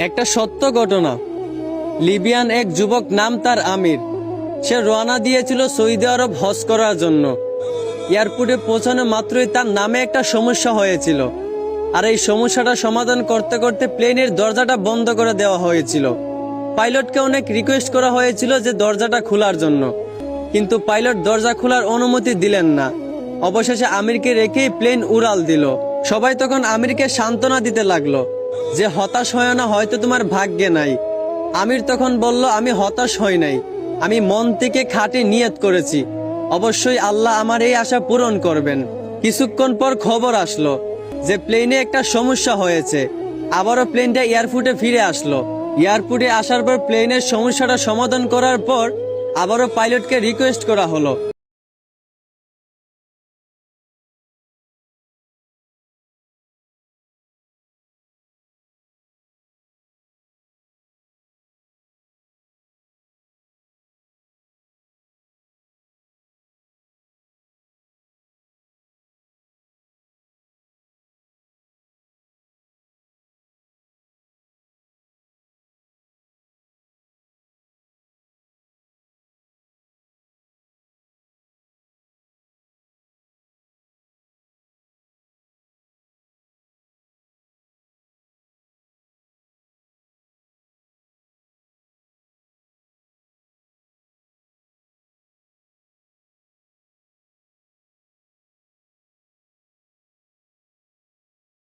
একটা সত্য ঘটনা। লিবিয়ান এক যুবক, নাম তার আমির। সে রওনা দিয়েছিল সৌদি আরব হজ করার জন্য। এয়ারপোর্টে পৌঁছানো মাত্রই তার নামে একটা সমস্যা হয়েছিল, আর এই সমস্যাটা সমাধান করতে করতে প্লেনের দরজাটা বন্ধ করে দেওয়া হয়েছিল। পাইলটকে অনেক রিকোয়েস্ট করা হয়েছিল যে দরজাটা খোলার জন্য, কিন্তু পাইলট দরজা খোলার অনুমতি দিলেন না। অবশেষে আমিরকে রেখেই প্লেন উড়াল দিল। সবাই তখন আমিরকে সান্ত্বনা দিতে লাগলো যে হতাশ হয় না, হয়তো তোমার ভাগ্যে নাই। আমির তখন বলল, আমি হতাশ হই নাই, আমি মন থেকে খাঁটি নিয়ত করেছি, অবশ্যই আল্লাহ আমার এই আশা পূরণ করবেন। কিছুক্ষণ পর খবর আসলো যে প্লেনে একটা সমস্যা হয়েছে। আবারও প্লেনটা এয়ারপোর্টে ফিরে আসলো। এয়ারপোর্টে আসার পর প্লেনের সমস্যাটা সমাধান করার পর আবারও পাইলটকে রিকোয়েস্ট করা হলো